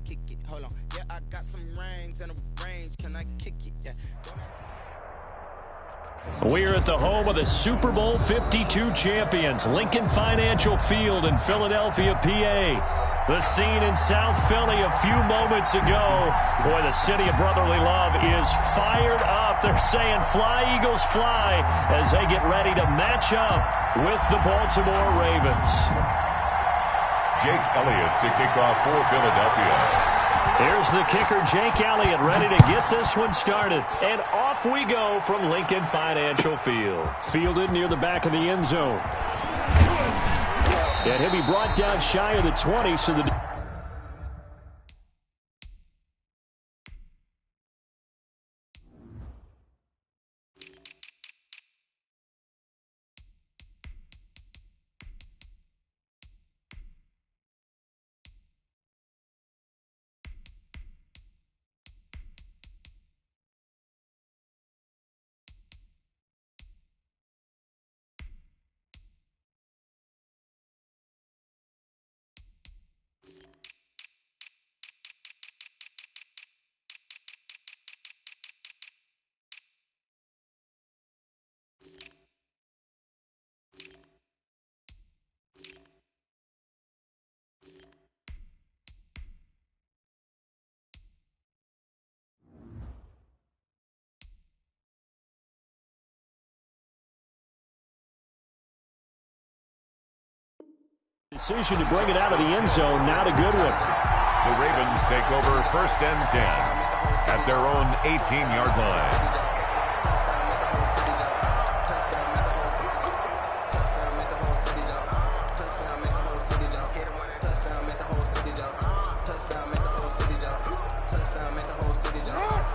kick it. Hold on. Yeah, I got some rings and a range. Can I kick it? Yeah. We're at the home of the Super Bowl 52 champions, Lincoln Financial Field in Philadelphia, PA. The scene in South Philly a few moments ago. Boy, the city of brotherly love is fired up. They're saying, fly, Eagles, fly, as they get ready to match up with the Baltimore Ravens. Jake Elliott to kick off for Philadelphia. Here's the kicker, Jake Elliott, ready to get this one started. And off we go from Lincoln Financial Field. Fielded near the back of the end zone. And he'll be brought down shy of the 20, so the... Decision to bring it out of the end zone, not a good one. The Ravens take over 1st and 10 at their own 18-yard line.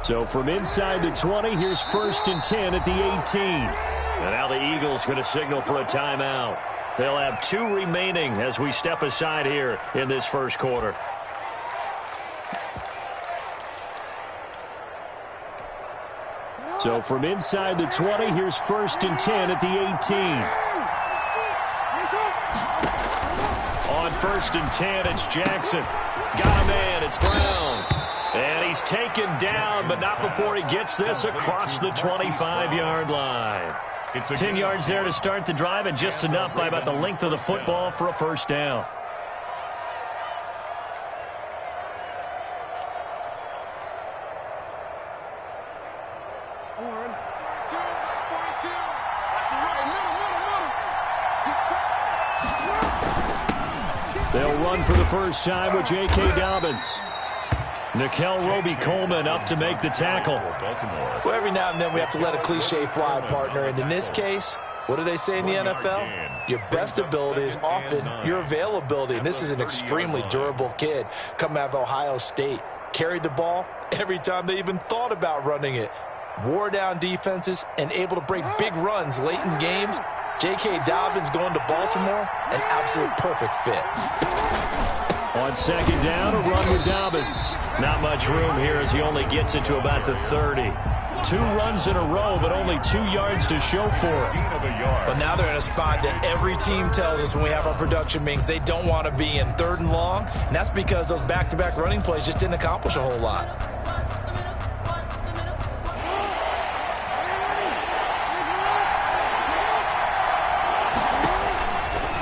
So from inside the 20, here's 1st and 10 at the 18. And now the Eagles going to signal for a timeout. They'll have 2 remaining as we step aside here in this first quarter. So from inside the 20, here's 1st and 10 at the 18. On 1st and 10, it's Jackson. Got a man, it's Brown. And he's taken down, but not before he gets this across the 25-yard line. 10 yards there to start the drive, and just enough by about the length of the football for a first down. They'll run for the first time with J.K. Dobbins. Nickel Roby-Coleman up to make the tackle. Well, every now and then we have to let a cliche fly, partner. And in this case, what do they say in the NFL? Your best ability is often your availability. And this is an extremely durable kid coming out of Ohio State. Carried the ball every time they even thought about running it. Wore down defenses and able to break big runs late in games. J.K. Dobbins going to Baltimore, an absolute perfect fit. On second down, a run with Dobbins. Not much room here as he only gets it to about the 30. 2 runs in a row, but only 2 yards to show for it. But now they're in a spot that every team tells us when we have our production meetings they don't want to be in, 3rd and long. And that's because those back-to-back running plays just didn't accomplish a whole lot.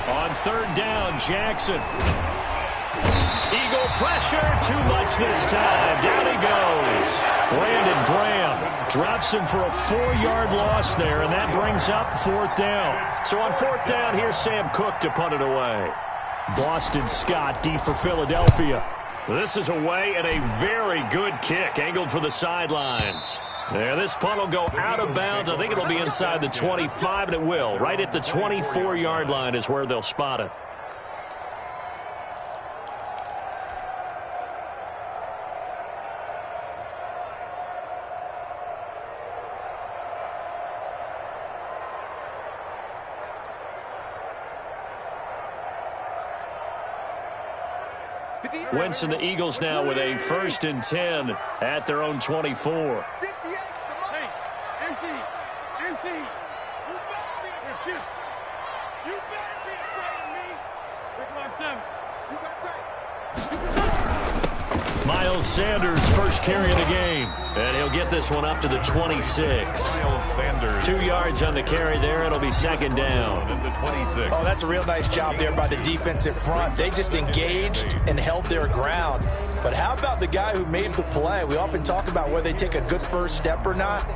On 3rd down, Jackson. Eagle pressure, too much this time. Down he goes. Brandon Graham drops him for a 4-yard loss there, and that brings up 4th down. So on 4th down, here's Sam Cook to punt it away. Boston Scott deep for Philadelphia. This is away and a very good kick, angled for the sidelines. There, this punt will go out of bounds. I think it'll be inside the 25, and it will. Right at the 24-yard line is where they'll spot it. Wentz and the Eagles now with a 1st and 10 at their own 24. Miles Sanders' first carry of the game. And he'll get this one up to the 26. Miles Sanders. 2 yards on the carry there. It'll be second down. The 26. Oh, that's a real nice job there by the defensive front. They just engaged and held their ground. But how about the guy who made the play? We often talk about whether they take a good first step or not.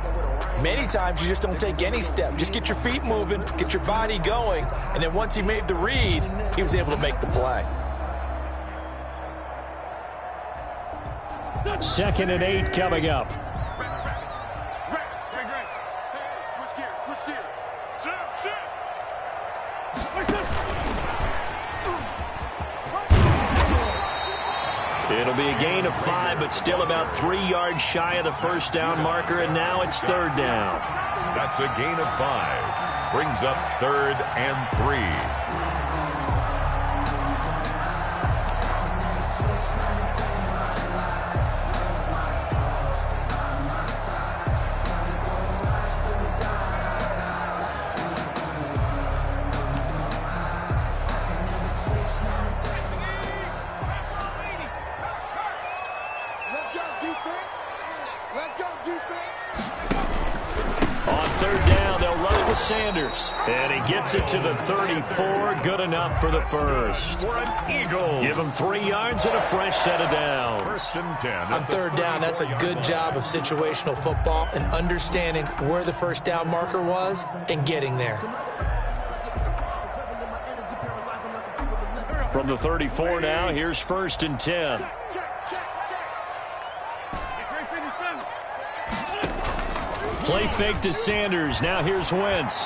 Many times you just don't take any step. Just get your feet moving, get your body going, and then once he made the read, he was able to make the play. 2nd and 8 coming up. It'll be a gain of 5, but still about 3 yards shy of the first down marker, and now it's 3rd down. That's a gain of 5. Brings up 3rd and 3. Sanders, and he gets it to the 34. Good enough for the first. For an Eagle. Give him 3 yards and a fresh set of downs. 1st and 10. On 3rd down, that's a good job of situational football and understanding where the first down marker was and getting there. From the 34 now, here's 1st and 10. Play fake to Sanders. Now here's Wentz.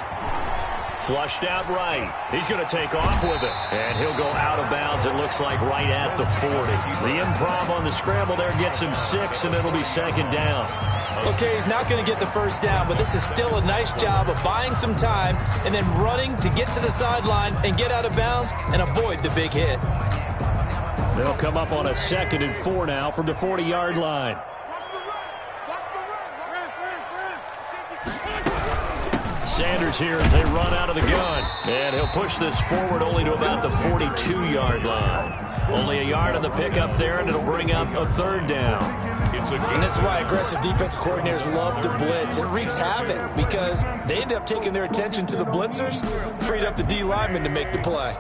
Flushed out right. He's going to take off with it. And he'll go out of bounds, it looks like, right at the 40. The improv on the scramble there gets him 6, and it'll be 2nd down. Okay, he's not going to get the first down, but this is still a nice job of buying some time and then running to get to the sideline and get out of bounds and avoid the big hit. They'll come up on a 2nd and 4 now from the 40-yard line. Sanders here as they run out of the gun. And he'll push this forward only to about the 42-yard line. Only a yard on the pickup there, and it'll bring up a 3rd down. And this is why aggressive defense coordinators love to blitz. It wreaks havoc because they end up taking their attention to the blitzers, freed up the D lineman to make the play.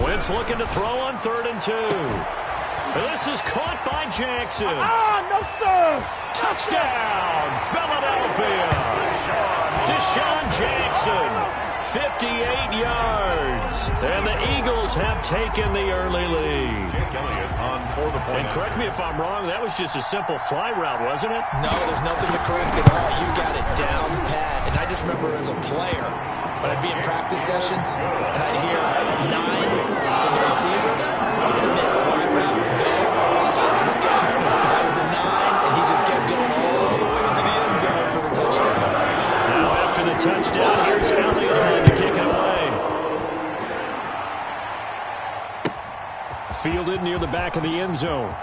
Wentz looking to throw on 3rd and 2. This is caught by Jackson. No, sir. Touchdown, Philadelphia. Deshaun Jackson, 58 yards. And the Eagles have taken the early lead. And correct me if I'm wrong, that was just a simple fly route, wasn't it? No, there's nothing to correct at all. You got it down pat. And I just remember as a player, when I'd be in practice sessions, and I'd hear 9 from the receivers, and then fly route, go, look out. That was the 9, and he just kept going all the way to the end zone for the touchdown. Now after the touchdown, here's Elliott to kick it away. Fielded near the back of the end zone.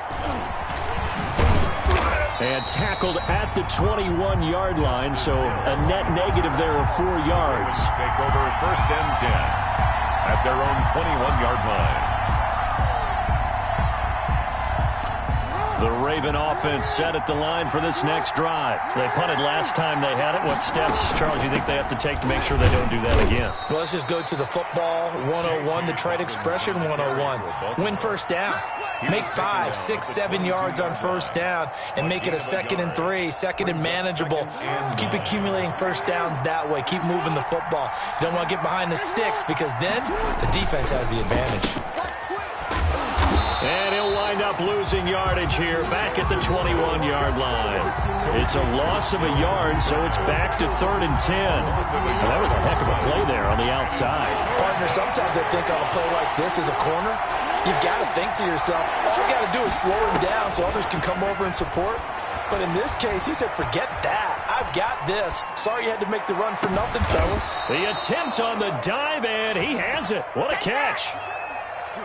And tackled at the 21-yard line, so a net negative there of 4 yards. Take over 1st and 10 at their own 21-yard line. The Raven offense set at the line for this next drive. They punted last time they had it. What steps, Charles, you think they have to take to make sure they don't do that again? Well, let's just go to the football 101, the trade expression 101. Win first down. Make 5, 6, 7 yards on first down and make it a 2nd and 3, 2nd and manageable. Keep accumulating first downs that way. Keep moving the football. You don't want to get behind the sticks because then the defense has the advantage. And he'll wind up losing yardage here back at the 21-yard line. It's a loss of a yard, so it's back to 3rd and 10. Well, that was a heck of a play there on the outside. Partner, sometimes I think on a play like this as a corner, you've got to think to yourself, all you got to do is slow him down so others can come over and support. But in this case, he said, forget that. I've got this. Sorry you had to make the run for nothing, fellas. The attempt on the dive, and he has it. What a catch.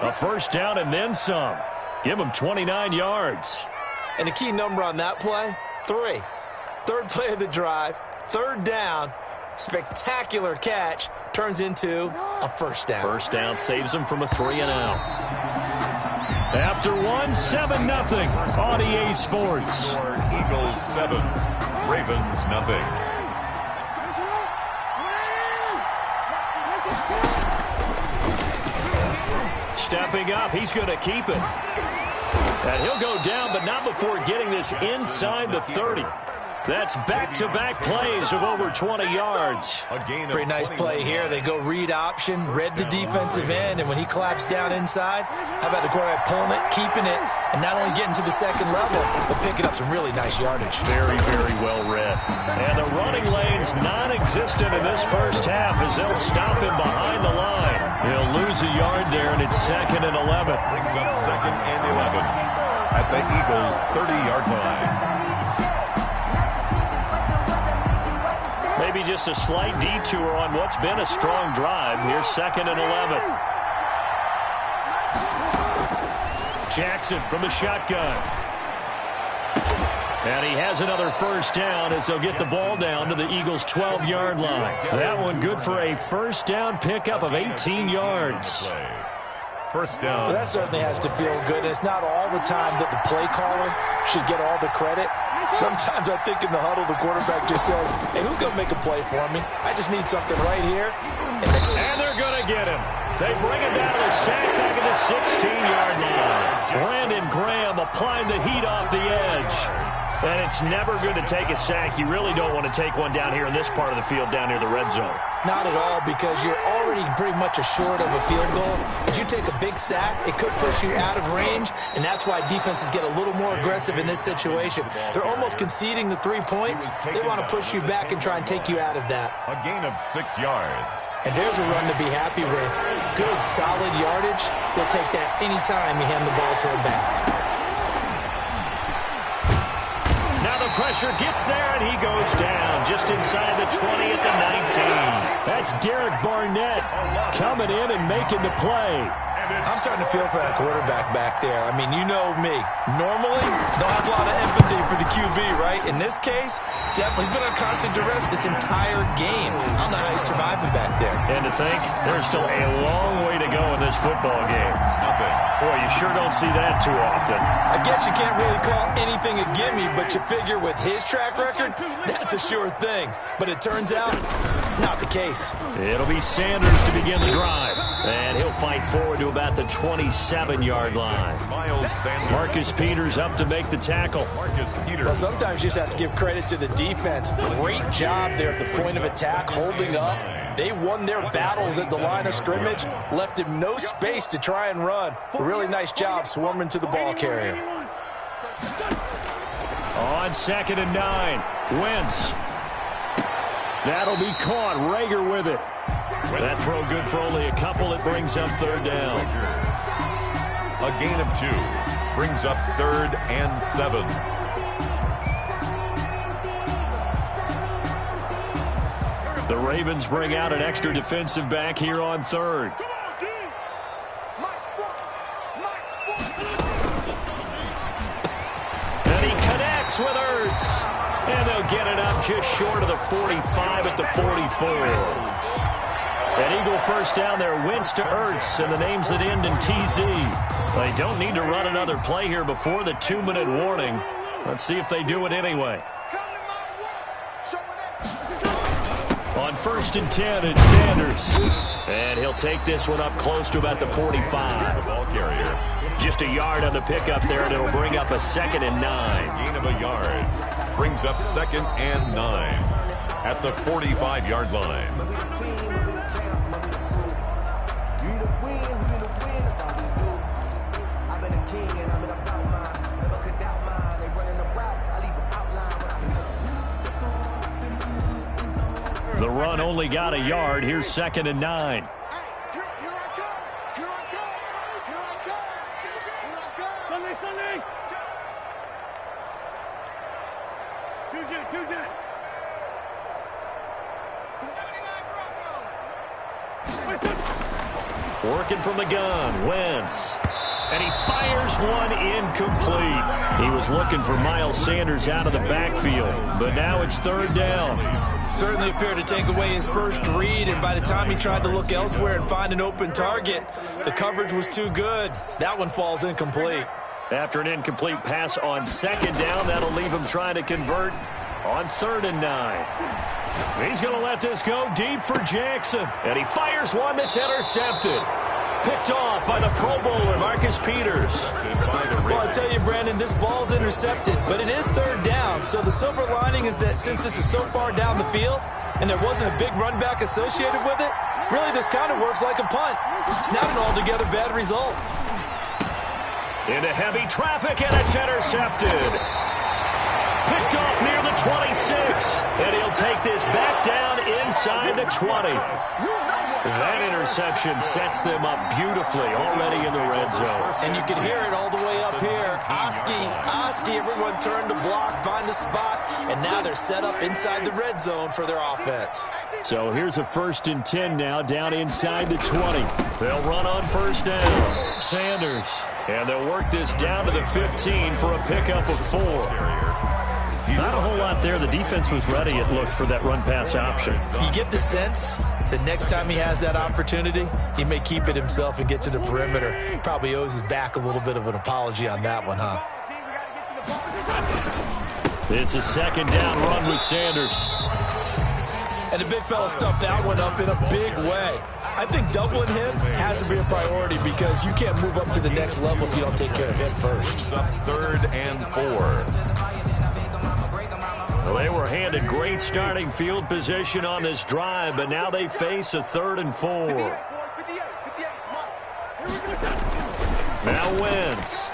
A first down and then some. Give him 29 yards. And the key number on that play, 3. Third play of the drive, third down, spectacular catch, turns into a first down. First down saves him from a 3-and-out. After one, 7-0 on EA Sports. Eagles 7, Ravens nothing. Stepping up, he's going to keep it. And he'll go down, but not before getting this inside the 30. That's back-to-back plays of over 20 yards. Pretty nice play here. They go read option, read the defensive end, and when he collapsed down inside, how about the quarterback pulling it, keeping it, and not only getting to the second level, but picking up some really nice yardage. Very, very well read. And the running lane's non-existent in this first half as they'll stop him behind the line. He'll lose a yard there, and it's 2nd and 11. Brings up 2nd and 11 at the Eagles' 30-yard line. Maybe just a slight detour on what's been a strong drive. Here's 2nd and 11. Jackson from the shotgun. And he has another first down as they'll get the ball down to the Eagles' 12-yard line. That one good for a first down pickup of 18 yards. First down. Well, that certainly has to feel good. It's not all the time that the play caller should get all the credit. Sometimes I think in the huddle, the quarterback just says, hey, who's going to make a play for me? I just need something right here. And they're going to get him. They bring him down to the sack back at the 16-yard line. Brandon Graham applying the heat off the edge. And it's never good to take a sack. You really don't want to take one down here in this part of the field down near the red zone. Not at all, because you're already pretty much assured of a field goal. If you take a big sack, it could push you out of range, and that's why defenses get a little more aggressive in this situation. They're almost conceding the 3 points. They want to push you back and try and take you out of that. A gain of 6 yards. And there's a run to be happy with. Good, solid yardage. They'll take that anytime you hand the ball to him back. Pressure gets there, and he goes down just inside the 20 at the 19. That's Derek Barnett coming in and making the play. I'm starting to feel for that quarterback back there. I mean, you know me. Normally, don't have a lot of empathy for the QB, right? In this case, definitely he's been on constant duress this entire game. I don't know how he's surviving back there. And to think, there's still a long way to go in this football game. Boy, you sure don't see that too often. I guess you can't really call anything a gimme, but you figure with his track record, that's a sure thing. But it turns out it's not the case. It'll be Sanders to begin the drive. And he'll fight forward to about the 27-yard line. Marcus Peters up to make the tackle. Well, sometimes you just have to give credit to the defense. Great job there at the point of attack, holding up. They won their battles at the line of scrimmage, left him no space to try and run. A really nice job swarming to the ball carrier. On 2nd and 9, Wentz. That'll be caught. Rager with it. That throw good for only a couple. It brings up 3rd down. A gain of 2 brings up 3rd and 7. The Ravens bring out an extra defensive back here on 3rd. And he connects with Ertz. And they'll get it up just short of the 45 at the 44. An Eagle first down there, Wentz to Ertz, and the names that end in TZ. They don't need to run another play here before the 2-minute warning. Let's see if they do it anyway. On 1st and 10, it's Sanders. And he'll take this one up close to about the 45. Ball carrier. Just a yard on the pickup there, and it'll bring up a 2nd and 9. Gain of a yard brings up 2nd and 9 at the 45-yard line. The run only got a yard. Here's 2nd and 9. Working from the gun, Wentz. And he fires one incomplete. He was looking for Miles Sanders out of the backfield, but now it's third down. Certainly appeared to take away his first read, and by the time he tried to look elsewhere and find an open target, the coverage was too good. That one falls incomplete. After an incomplete pass on second down, that'll leave him trying to convert on 3rd and 9. He's going to let this go deep for Jackson, and he fires one that's intercepted. Picked off by the Pro Bowler, Marcus Peters. Well, I tell you, Brandon, this ball's intercepted, but it is third down. So the silver lining is that since this is so far down the field and there wasn't a big run back associated with it, really this kind of works like a punt. It's not an altogether bad result. Into heavy traffic, and it's intercepted. Picked off near the 26, and he'll take this back down inside the 20. That interception sets them up beautifully already in the red zone. And you can hear it all the way up here. Oski, everyone turned to block, find a spot, and now they're set up inside the red zone for their offense. So here's a 1st and 10 now, down inside the 20. They'll run on first down. Sanders. And they'll work this down to the 15 for a pickup of 4. Not a whole lot there. The defense was ready, it looked, for that run-pass option. You get the sense that next time he has that opportunity, he may keep it himself and get to the perimeter. Probably owes his back a little bit of an apology on that one, huh? It's a 2nd down run with Sanders. And the big fella stuffed that one up in a big way. I think doubling him has to be a priority because you can't move up to the next level if you don't take care of him first. 3rd and 4. Well, they were handed great starting field position on this drive, but now they face a 3rd and 4. Now Wentz.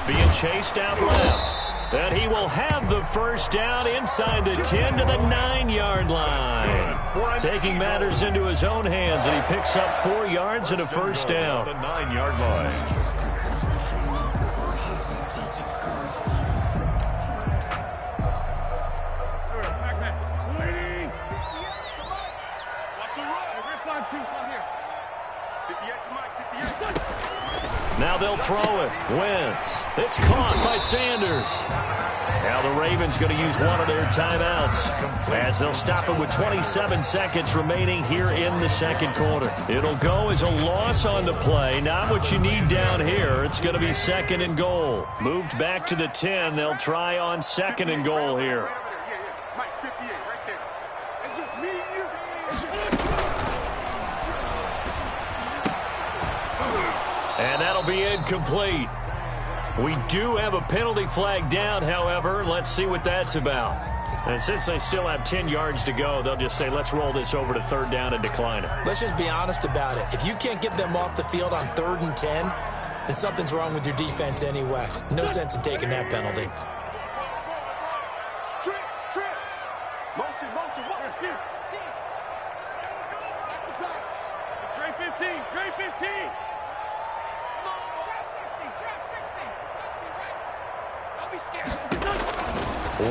Being chased out left. And he will have the first down inside the 10 to the 9-yard line. Taking matters into his own hands, and he picks up 4 yards and a first down. The 9-yard line. Now they'll throw it. Wentz. It's caught by Sanders. Now the Ravens going to use one of their timeouts as they'll stop it with 27 seconds remaining here in the 2nd quarter. It'll go as a loss on the play. Not what you need down here. It's going to be 2nd and goal. Moved back to the 10. They'll try on 2nd and goal here. And that'll be incomplete. We do have a penalty flag down, however. Let's see what that's about. And since they still have 10 yards to go, they'll just say, let's roll this over to 3rd down and decline it. Let's just be honest about it. If you can't get them off the field on 3rd and 10, then something's wrong with your defense anyway. No sense in taking that penalty. Motion. 15.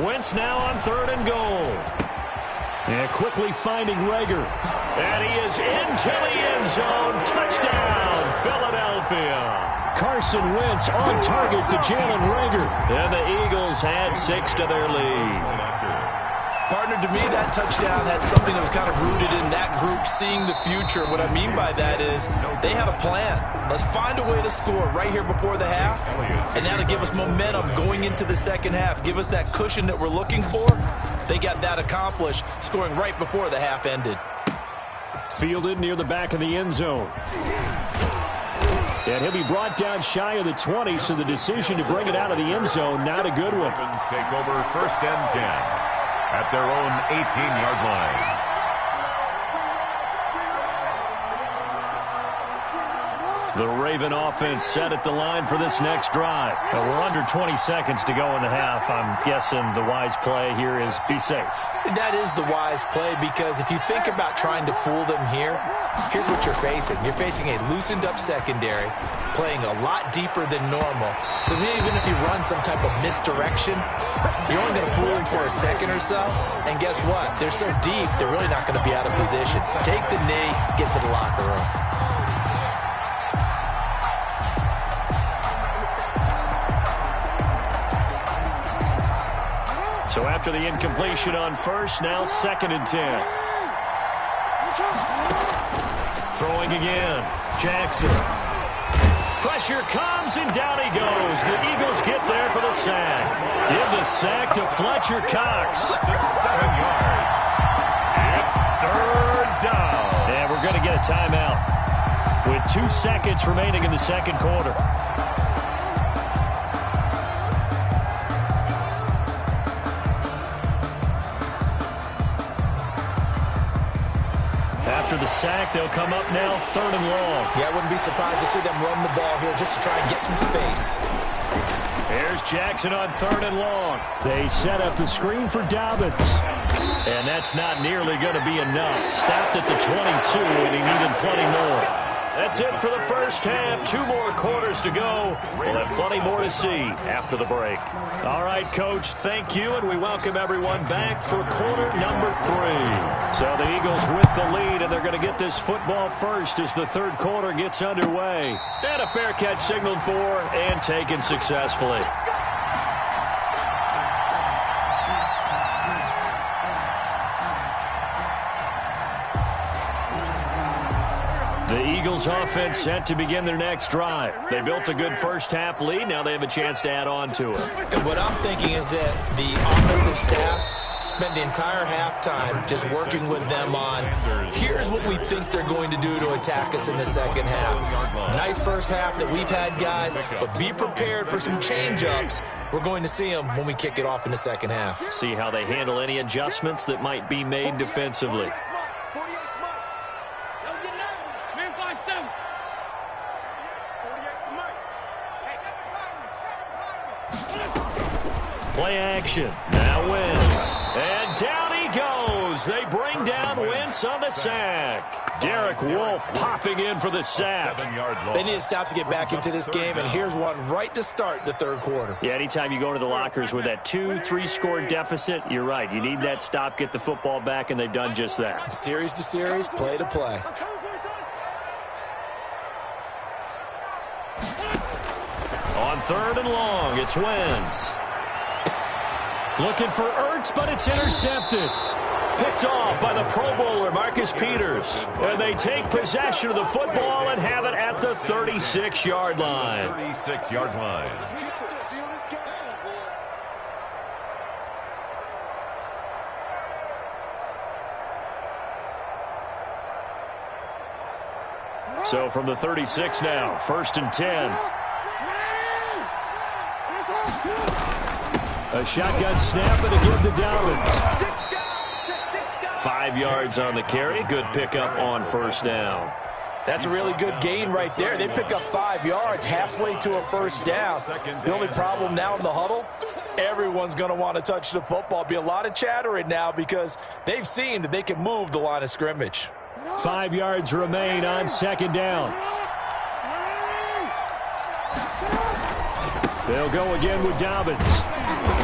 Wentz now on 3rd and goal. And quickly finding Rager. And he is into the end zone. Touchdown, Philadelphia. Carson Wentz on target to Jalen Rager. And the Eagles had 6 to their lead. Partner, to me, that touchdown had something that was kind of rooted in that group seeing the future. What I mean by that is they had a plan. Let's find a way to score right here before the half, and now to give us momentum going into the 2nd half, give us that cushion that we're looking for. They got that accomplished, scoring right before the half ended. Fielded near the back of the end zone. And he'll be brought down shy of the 20, so the decision to bring it out of the end zone, not a good one. Ravens take over 1st and 10 at their own 18-yard line. The Raven offense set at the line for this next drive. We're under 20 seconds to go in the half. I'm guessing the wise play here is be safe. That is the wise play, because if you think about trying to fool them here, here's what you're facing. You're facing a loosened up secondary, playing a lot deeper than normal. So even if you run some type of misdirection, you're only going to fool them for a second or so. And guess what? They're so deep, they're really not going to be out of position. Take the knee, get to the locker room. So after the incompletion on first, now 2nd and 10. Throwing again. Jackson. Pressure comes, and down he goes. The Eagles get there for the sack. Give the sack to Fletcher Cox. 7 yards. It's 3rd down. And we're going to get a timeout with 2 seconds remaining in the second quarter. After the sack, they'll come up now 3rd and long. Yeah, I wouldn't be surprised to see them run the ball here just to try and get some space. Here's Jackson on 3rd and long. They set up the screen for Dobbins. And that's not nearly going to be enough. Stopped at the 22, and he needed plenty more. That's it for the first half. 2 more quarters to go. We'll have plenty more to see after the break. All right, Coach, thank you, and we welcome everyone back for quarter number 3. So the Eagles with the lead, and they're going to get this football first as the 3rd quarter gets underway. And a fair catch signaled for and taken successfully. The Eagles offense set to begin their next drive. They built a good first half lead. Now they have a chance to add on to it. And what I'm thinking is that the offensive staff spent the entire halftime just working with them on, here's what we think they're going to do to attack us in the second half. Nice first half that we've had, guys, but be prepared for some change-ups. We're going to see them when we kick it off in the second half. See how they handle any adjustments that might be made defensively. Play action. Now Wentz. And down he goes. They bring down Wentz on the sack. Derek Wolfe popping in for the sack. They need to stop to get back into this game, and here's one right to start the 3rd quarter. Yeah, anytime you go to the lockers with that 2-3 score deficit, you're right. You need that stop, get the football back, and they've done just that. Series to series, play to play. On 3rd and long, it's Wentz. Looking for Ertz, but it's intercepted. Picked off by the Pro Bowler, Marcus Peters. And they take possession of the football and have it at the 36-yard line. 36-yard line. So from the 36 now, 1st and 10. A shotgun snap and a give to Dobbins. 5 yards on the carry. Good pickup on 1st down. That's a really good gain right there. They pick up 5 yards halfway to a 1st down. The only problem now in the huddle, everyone's going to want to touch the football. Be a lot of chattering now because they've seen that they can move the line of scrimmage. 5 yards remain on 2nd down. They'll go again with Dobbins.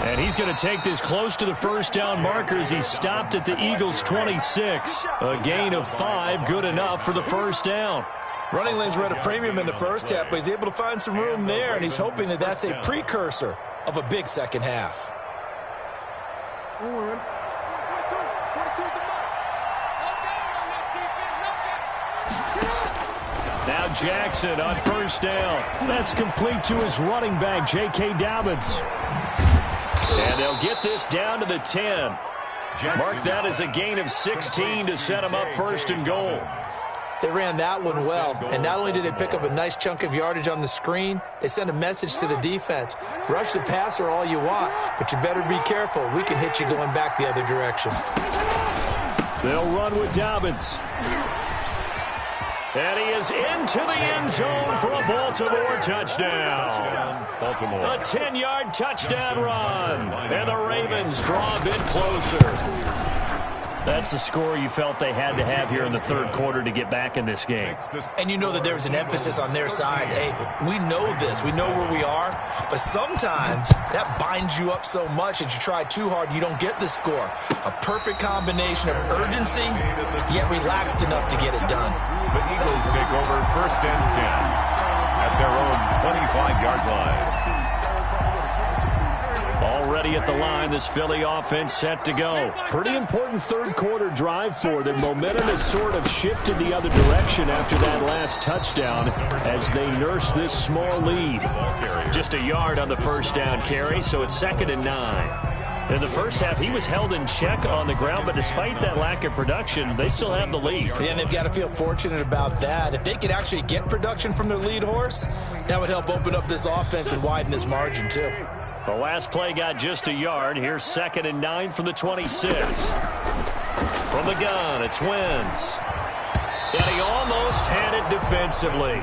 And he's going to take this close to the 1st down marker as he stopped at the Eagles' 26. A gain of 5, good enough for the 1st down. Running lanes were at a premium in the first half, but he's able to find some room there, and he's hoping that that's a precursor of a big second half. Now Jackson on 1st down. That's complete to his running back, J.K. Dobbins. And they'll get this down to the 10. Mark that as a gain of 16 to set him up 1st and goal. They ran that one well, and not only did they pick up a nice chunk of yardage on the screen, they sent a message to the defense. Rush the passer all you want, but you better be careful. We can hit you going back the other direction. They'll run with Dobbins. And he is into the end zone for a Baltimore touchdown. Baltimore. A 10-yard touchdown run. And the Ravens draw a bit closer. That's the score you felt they had to have here in the third quarter to get back in this game. And you know that there's an emphasis on their side. Hey, we know this. We know where we are. But sometimes that binds you up so much that you try too hard, you don't get the score. A perfect combination of urgency, yet relaxed enough to get it done. The Eagles take over 1st and 10 at their own 25-yard line. Already at the line, this Philly offense set to go. Pretty important third quarter drive for them. Momentum has sort of shifted the other direction after that last touchdown as they nurse this small lead. Just a yard on the first down carry, so it's 2nd and 9. In the first half, he was held in check on the ground, but despite that lack of production, they still have the lead. And they've got to feel fortunate about that. If they could actually get production from their lead horse, that would help open up this offense and widen this margin too. The last play got just a yard. Here's 2nd and 9 from the 26. From the gun, it's Wentz. And he almost had it defensively.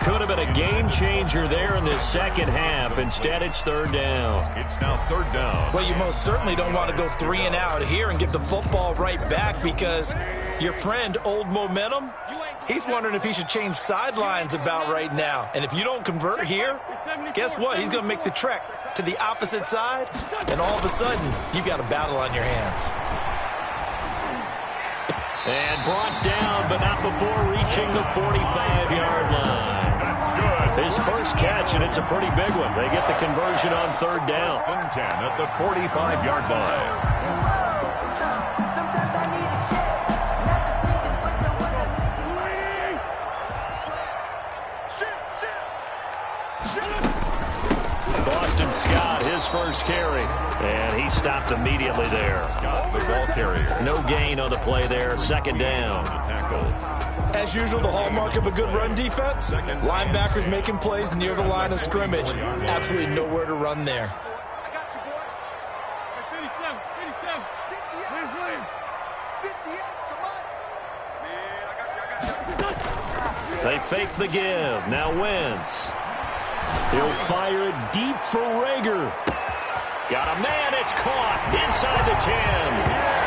Could have been a game changer there in this second half. Instead, it's 3rd down. It's now 3rd down. Well, you most certainly don't want to go 3 and out here and get the football right back because your friend, Old Momentum, he's wondering if he should change sidelines about right now. And if you don't convert here, guess what? He's going to make the trek to the opposite side, and all of a sudden, you've got a battle on your hands. And brought down, but not before reaching the 45-yard line. That's good. His first catch, and it's a pretty big one. They get the conversion on 3rd down. 1st and 10 at the 45-yard line. Boston Scott, his first carry. And he stopped immediately there. Scott, the ball carrier. No gain on the play there. 2nd down. As usual, the hallmark of a good run defense, linebackers making plays near the line of scrimmage. Absolutely nowhere to run there. I got you, boy. 57, 57. Where's Williams? 58, come on. Man, I got you. They fake the give. Now Wentz. He'll fire it deep for Rager. Got a man, it's caught inside the 10.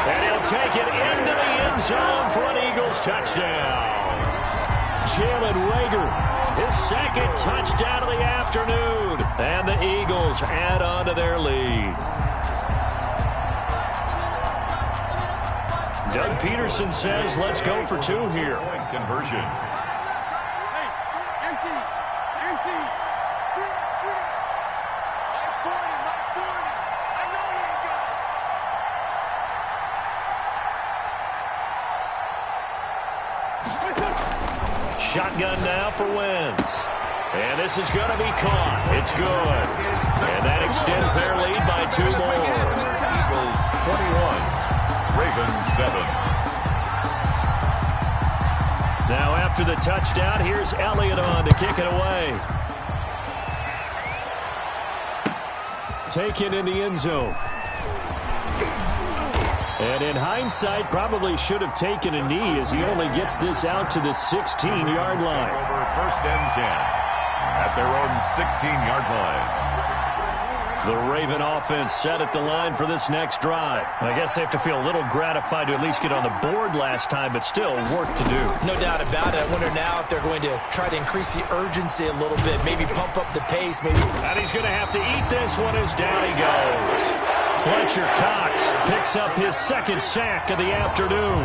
And he'll take it into the end zone for an Eagles touchdown. Jalen Rager, his 2nd touchdown of the afternoon. And the Eagles add on to their lead. Doug Peterson says, let's go for 2 here. Conversion. Shotgun now for Wentz. And this is going to be caught. It's good. And that extends their lead by 2 more. Eagles 21, Ravens 7. Now after the touchdown, here's Elliott on to kick it away. Taken in the end zone. And in hindsight, probably should have taken a knee as he only gets this out to the 16-yard line. Over 1st and 10 at their own 16-yard line. The Raven offense set at the line for this next drive. I guess they have to feel a little gratified to at least get on the board last time, but still work to do. No doubt about it. I wonder now if they're going to try to increase the urgency a little bit, maybe pump up the pace. Maybe. And he's going to have to eat this one as down he goes. Fletcher Cox picks up his 2nd sack of the afternoon.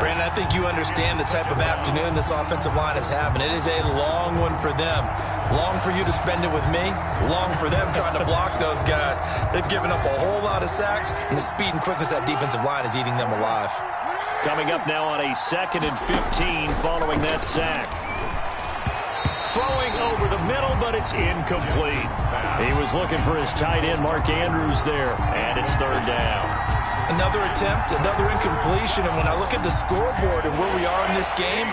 Brandon, I think you understand the type of afternoon this offensive line is having. It is a long one for them. Long for you to spend it with me. Long for them trying to block those guys. They've given up a whole lot of sacks, and the speed and quickness of that defensive line is eating them alive. Coming up now on a 2nd and 15 following that sack. Throwing over the middle, but it's incomplete. He was looking for his tight end, Mark Andrews, there, and it's 3rd down. Another attempt, another incompletion, and when I look at the scoreboard and where we are in this game,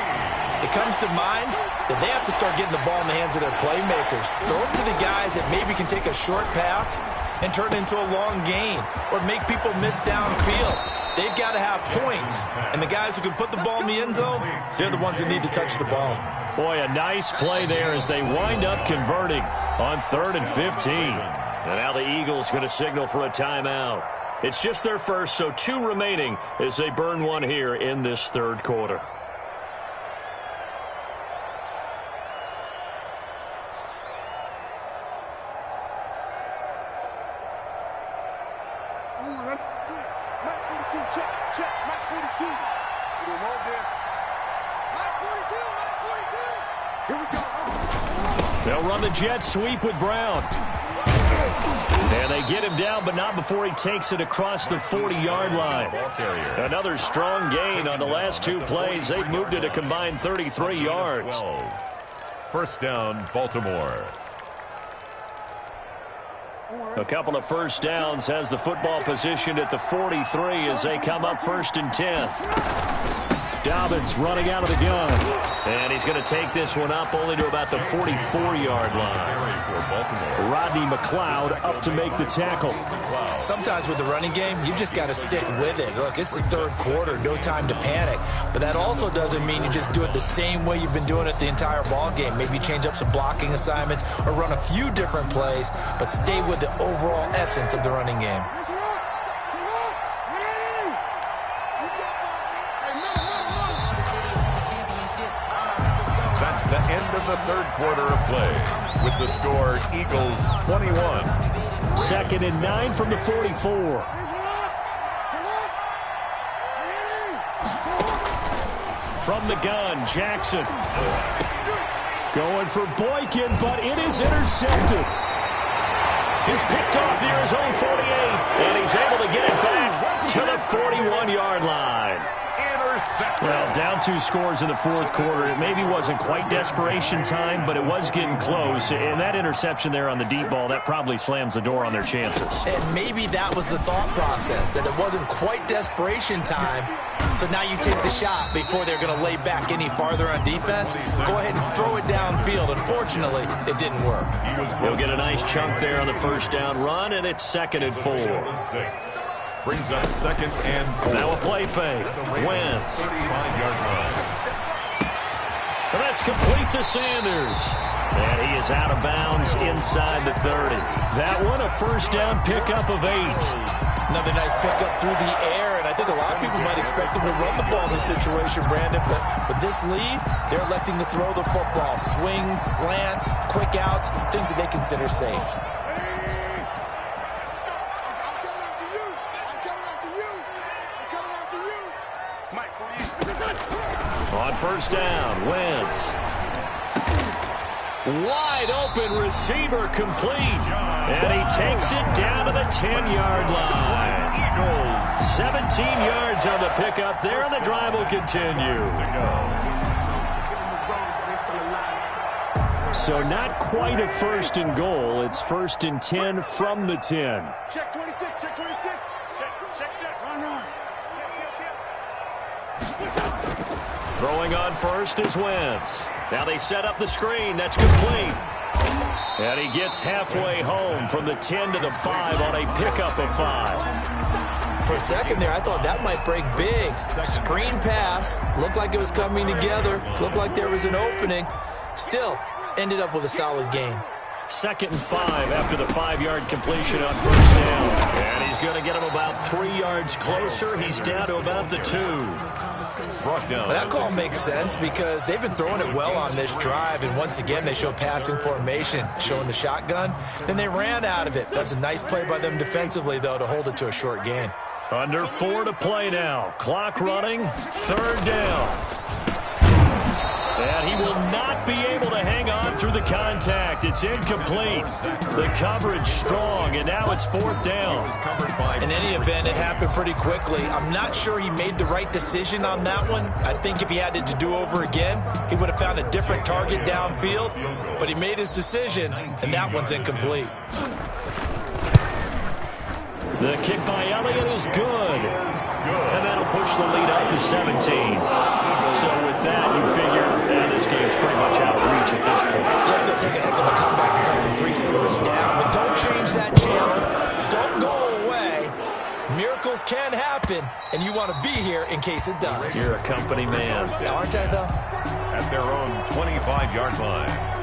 it comes to mind that they have to start getting the ball in the hands of their playmakers. Throw it to the guys that maybe can take a short pass and turn it into a long gain or make people miss downfield. They've got to have points, and the guys who can put the ball in the end zone, they're the ones that need to touch the ball. Boy, a nice play there as they wind up converting on 3rd and 15. And now the Eagles going to signal for a timeout. It's just their first, so 2 remaining as they burn one here in this 3rd quarter. They'll run the jet sweep with Brown. And they get him down, but not before he takes it across the 40-yard line. Another strong gain on the last 2 plays. They've moved it a combined 33 yards. 1st down, Baltimore. A couple of first downs has the football positioned at the 43 as they come up 1st and 10. Dobbins running out of the gun. And he's going to take this one up only to about the 44-yard line. Rodney McLeod up to make the tackle. Sometimes with the running game, you just got to stick with it. Look, it's the 3rd quarter, no time to panic. But that also doesn't mean you just do it the same way you've been doing it the entire ball game. Maybe change up some blocking assignments or run a few different plays, but stay with the overall essence of the running game. That's the end of the 3rd quarter of play. With the score, Eagles 21. 2nd and 9 from the 44. From the gun, Jackson. Going for Boykin, but it is intercepted. He's picked off near his own 48, and he's able to get it back to the 41-yard line. Well, down 2 scores in the 4th quarter. It maybe wasn't quite desperation time, but it was getting close. And that interception there on the deep ball, that probably slams the door on their chances. And maybe that was the thought process, that it wasn't quite desperation time. So now you take the shot before they're going to lay back any farther on defense. Go ahead and throw it downfield. Unfortunately, it didn't work. He'll get a nice chunk there on the 1st down run, and it's 2nd and 4. Brings up 2nd and 4. Now a play fake. Wentz. 35-yard line. And that's complete to Sanders. And he is out of bounds inside the 30. That one, a 1st down pickup of 8. Another nice pickup through the air, and I think a lot of people might expect them to run the ball in this situation, Brandon, but with this lead, they're electing to throw the football. Swings, slants, quick outs, things that they consider safe. On 1st down, Wentz. Wide open receiver complete. And he takes it down to the 10-yard line. Eagles. 17 yards on the pickup there, and the drive will continue. So not quite a 1st and goal. It's 1st and 10 from the 10. Check 26, check 26. Check. Run. Throwing on 1st is Wentz. Now they set up the screen. That's complete. And he gets halfway home from the 10 to the 5 on a pickup of 5. For a second there, I thought that might break big. Screen pass. Looked like it was coming together. Looked like there was an opening. Still, ended up with a solid gain. 2nd and 5 after the 5-yard completion on 1st down. And he's going to get him about 3 yards closer. He's down to about the 2. Brought down. But that call makes sense because they've been throwing it well on this drive, and once again they show passing formation, showing the shotgun. Then they ran out of it. That's a nice play by them defensively, though, to hold it to a short gain. Under 4 to play now. Clock running. 3rd down. And he will not be able to hang on through the contact. It's incomplete. The coverage strong, and now it's 4th down. In any event, it happened pretty quickly. I'm not sure he made the right decision on that one. I think if he had it to do over again, he would have found a different target downfield. But he made his decision, and that one's incomplete. The kick by Elliott is good. And that'll push the lead up to 17. So with that, you figure this game's pretty much out of reach at this point. You have to take a heck of a comeback to come from 3 scores down. But don't change that channel. Don't go away. Miracles can happen, and you want to be here in case it does. You're a company man. Aren't I, though? At their own 25-yard line.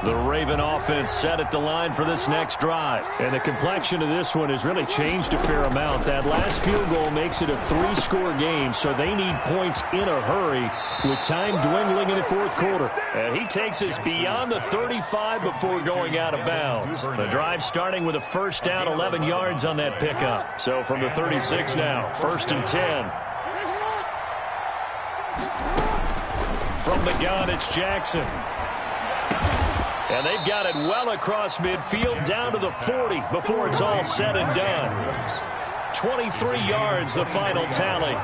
The Raven offense set at the line for this next drive. And the complexion of this one has really changed a fair amount. That last field goal makes it a 3-score game, so they need points in a hurry with time dwindling in the fourth quarter. And he takes us beyond the 35 before going out of bounds. The drive starting with a first down, 11 yards on that pickup. So from the 36 now, 1st and 10. From the gun, it's Jackson. And they've got it well across midfield down to the 40 before it's all said and done. 23 yards, the final tally.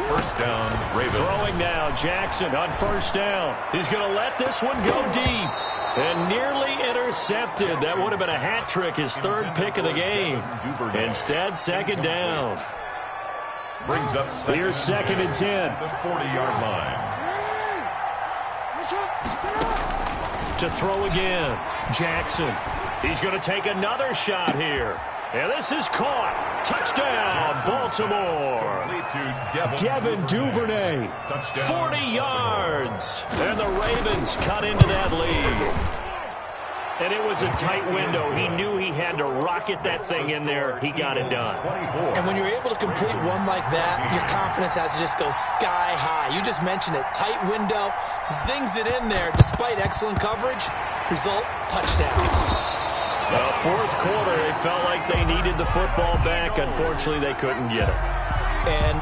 First down, Ravens. Throwing now, Jackson on first down. He's going to let this one go deep. And nearly intercepted. That would have been a hat trick, his 3rd pick of the game. Instead, 2nd down. Brings up Here's 2nd and 10. The 40-yard line. To throw again, Jackson. He's going to take another shot here. And this is caught. Touchdown, Baltimore. Devin Duvernay. 40 yards. And the Ravens cut into that lead. And it was a tight window. He knew he had to rocket that thing in there. He got it done. And when you're able to complete one like that, your confidence has to just go sky high. You just mentioned it. Tight window, zings it in there despite excellent coverage. Result, touchdown. The fourth quarter, they felt like they needed the football back. Unfortunately, they couldn't get it. And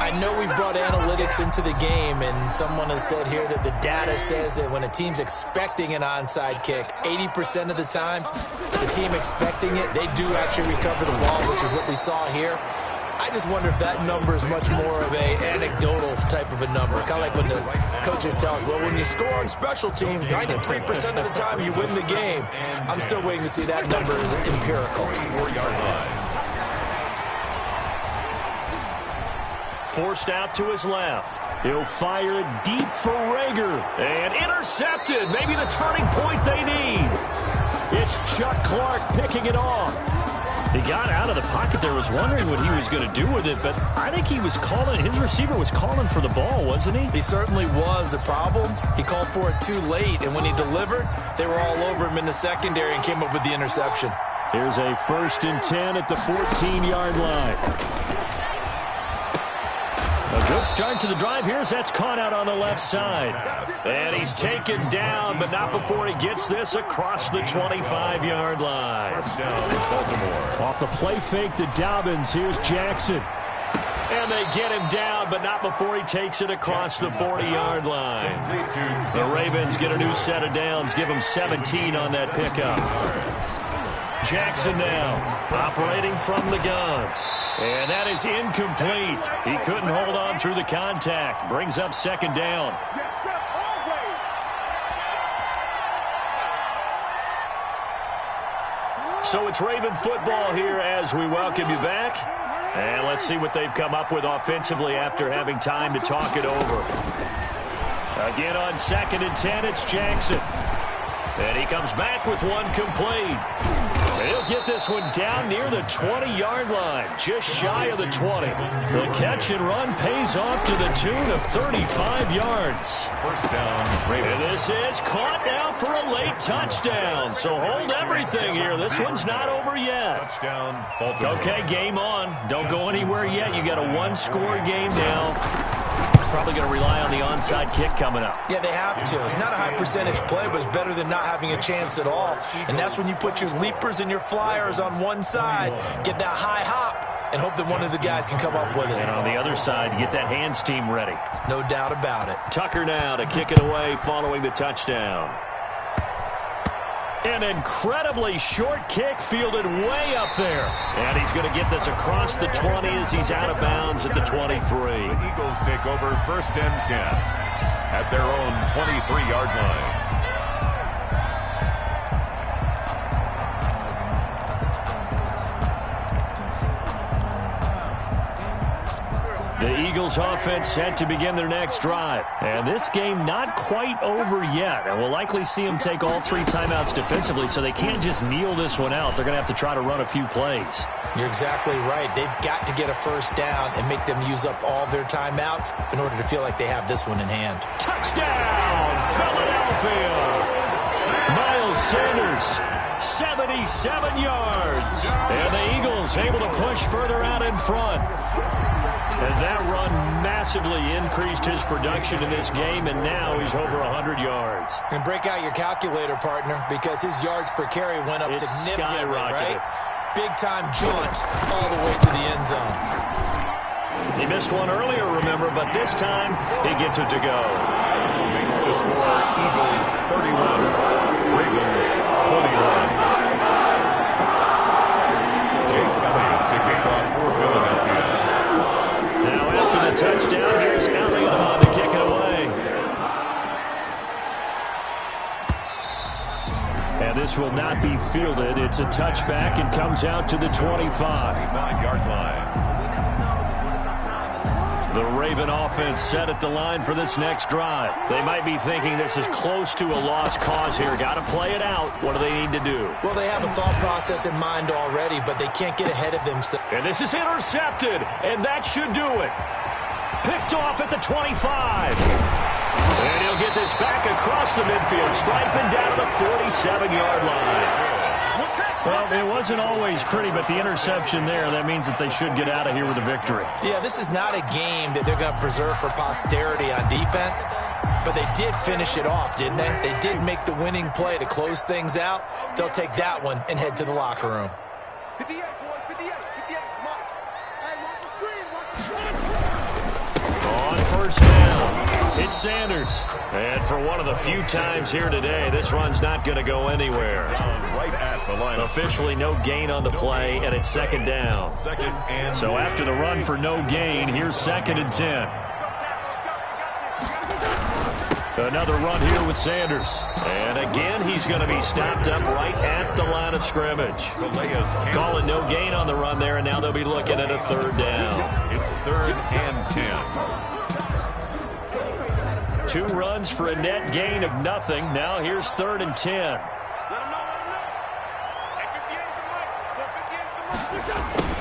I know we've brought analytics into the game, and someone has said here that the data says that when a team's expecting an onside kick, 80% of the time, the team expecting it, they do actually recover the ball, which is what we saw here. I just wonder if that number is much more of a anecdotal type of a number. Kind of like when the coaches tell us, well, when you score on special teams, 93% of the time you win the game. I'm still waiting to see that number as empirical. 4-yard line. Forced out to his left. He'll fire it deep for Rager. And intercepted. Maybe the turning point they need. It's Chuck Clark picking it off. He got out of the pocket there, was wondering what he was going to do with it, but I think he was calling, his receiver was calling for the ball, wasn't he? He certainly was. The problem, he called for it too late, and when he delivered, they were all over him in the secondary and came up with the interception. Here's a 1st and 10 at the 14-yard line. A good start to the drive. That's caught out on the left side. And he's taken down, but not before he gets this across the 25-yard line. First down, Baltimore. Off the play fake to Dobbins. Here's Jackson. And they get him down, but not before he takes it across the 40-yard line. The Ravens get a new set of downs. Give him 17 on that pickup. Jackson now operating from the gun. And that is incomplete. He couldn't hold on through the contact. Brings up 2nd down. So it's Raven football here as we welcome you back. And let's see what they've come up with offensively after having time to talk it over. Again on 2nd and 10, it's Jackson. And he comes back with one complete. And he'll get this one down near the 20-yard line, just shy of the 20. The catch and run pays off to the tune of 35 yards. First down, Ravens. And this is caught now for a late touchdown. So hold everything here. This one's not over yet. Touchdown, Baltimore. Okay, game on. Don't go anywhere yet. You got a 1-score game now. Probably going to rely on the onside kick coming up. Yeah, they have to. It's not a high percentage play, but it's better than not having a chance at all. And that's when you put your leapers and your flyers on one side, get that high hop, and hope that one of the guys can come up with it. And on the other side, get that hands team ready. No doubt about it. Tucker now to kick it away following the touchdown. An incredibly short kick fielded way up there. And he's going to get this across the 20 as he's out of bounds at the 23. The Eagles take over 1st and 10 at their own 23-yard line. The Eagles offense set to begin their next drive. And this game not quite over yet. And we'll likely see them take all 3 timeouts defensively, so they can't just kneel this one out. They're going to have to try to run a few plays. You're exactly right. They've got to get a first down and make them use up all their timeouts in order to feel like they have this one in hand. Touchdown, Philadelphia! Miles Sanders, 77 yards. And the Eagles able to push further out in front. And that run massively increased his production in this game, and now he's over 100 yards. And break out your calculator, partner, because his yards per carry went up significantly, right? Big-time jaunt all the way to the end zone. He missed one earlier, remember, but this time he gets it to go. Makes the score Eagles 31, Ravens 21. Jake Elliott to kick off for Philadelphia. Now after the touchdown, here's Elliott on to kick it away. And this will not be fielded. It's a touchback and comes out to the 25-yard line. The Raven offense set at the line for this next drive. They might be thinking this is close to a lost cause here. Got to play it out. What do they need to do? Well, they have a thought process in mind already, but they can't get ahead of themselves. And this is intercepted, and that should do it. Picked off at the 25. And he'll get this back across the midfield, striping down to the 47-yard line. Well, it wasn't always pretty, but the interception there, that means that they should get out of here with a victory. Yeah, this is not a game that they're going to preserve for posterity on defense, but they did finish it off, didn't they? They did make the winning play to close things out. They'll take that one and head to the locker room. 58, boys, 58, come on. Hey, watch the screen, watch the screen. On first down, it's Sanders. And for one of the few times here today, this run's not going to go anywhere. Right at the line. Officially no gain on the play, and it's second down. So after the run for no gain, here's 2nd and 10. Another run here with Sanders. And again, he's going to be stopped up right at the line of scrimmage. Calling no gain on the run there, and now they'll be looking at a 3rd down. It's 3rd and 10. 2 runs for a net gain of nothing. Now here's 3rd and 10. Let him know. Hey, 58's the mark.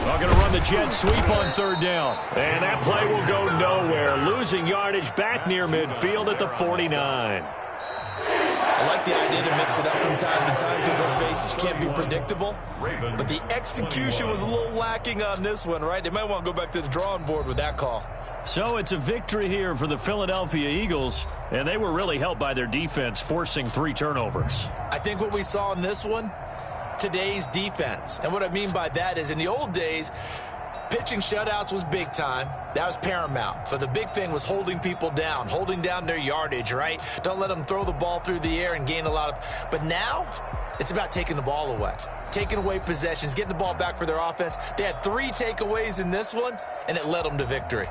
They're going to run the jet sweep on 3rd down. And that play will go nowhere. Losing yardage back near midfield at the 49. I like the idea to mix it up from time to time because, let's face it, you can't be predictable. But the execution was a little lacking on this one, right? They might want to go back to the drawing board with that call. So it's a victory here for the Philadelphia Eagles, and they were really helped by their defense, forcing 3 turnovers. I think what we saw in this one, today's defense. And what I mean by that is in the old days, pitching shutouts was big time. That was paramount. But the big thing was holding people down, holding down their yardage, right? Don't let them throw the ball through the air and gain a lot of... But now, it's about taking the ball away. Taking away possessions, getting the ball back for their offense. They had 3 takeaways in this one, and it led them to victory.